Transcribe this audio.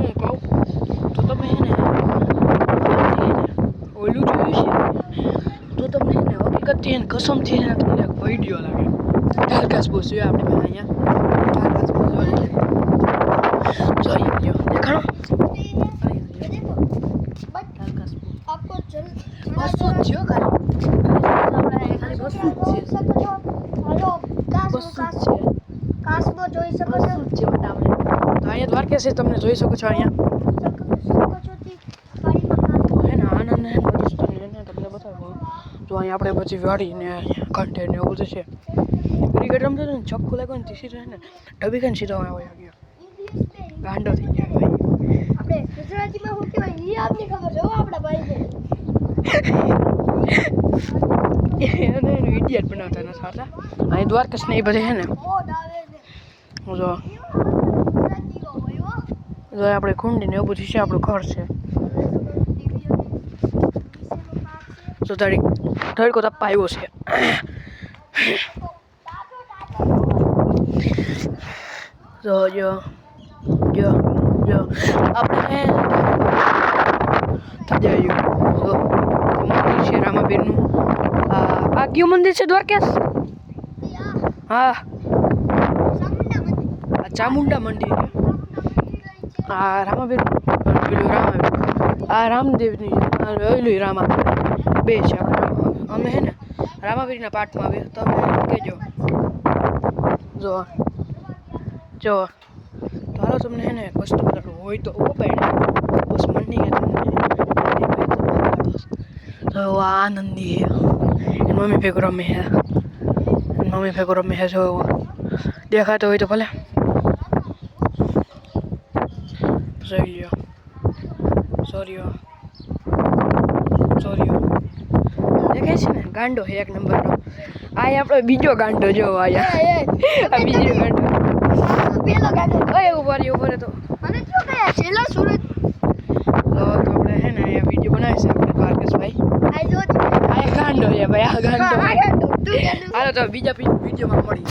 હું કહું તો તમે હે ને ઓલું જોયું છે તો તમને હે ને હકીકતથી એને કસમથી એને તમને એક વિડીયો લાગે ટારકાસ બોસ જોઈએ આપણે પાસે અહીંયા ટારકાસ બોસ જોઈએ દેખાડો आपको चल બસો જ છે ખાલી બસો જ છે हेलो બસો જ છે કાસબો જોઈ શકો છો બસો જ છે બટા આપણે તો અહીંયા દ્વારકેશ તમને જોઈ શકો છો અહીંયા હે ને આનંદ હે ને તમને બતાવો તો અહીંયા આપણે પછી વાડી ને ઘંટે ને એવું બધું છે ક્રિકેટ રમતો ને છક્કો લાગ્યો ને સીધો હે ને ડબી ખાઈને સીધો આવ્યો ગયો ગાંડો થઈ ગયો ભાઈ આપણે ગુજરાતીમાં શું કહેવાય ઈ આપને ખબર છે હો આપણા ભાઈ એને ઇડિયટ બનાવતા નથી હતા અહીં દ્વારકેશ ને એ બધે છે ને મોડ આવે ને જો આપણે કુંડી ને એવું બધું છે આપણું ઘર છે તો તડકો તપ્પા આવ્યો છે તો જો આપણે મંદિર છે રામાબીરનું આ કયું મંદિર છે દ્વારકેશ હા આ ચામુંડા મંદિર આ રામાબીર પેલું આ રામદેવની ઓલું રામા બે છે અમે હે ને રામાબીરના પાઠમાં આવે તમે કહેજો જો તો હાલો તમને હે ને એક વસ્તુ બતાડું હોય તો ઓ પાડે બસ મંડી કે તમને તો આ આનંદી હે એની મમ્મી ભેગો રમે હે જો દેખાતો હોય તો ભલે જોઈ લ્યો સોરીઓ દેખાય છે ને ગાંડો હે એક નંબરનો આ આપણો બીજો ગાંડો જો આયા આ બીજો ગાંડો પેલો ગાડો ઓય ઉપર તો અને શું કયા છેલ્લા સુરત તો આપણે હે ને અહીંયા વિડીયો બનાવે છે આપણે દ્વારકેશભાઈ આ જો આ ગાંડો છે ભાઈ આ ગાંડો હા ગાડો તું હાલો તો બીજા વિડીયોમાં મળી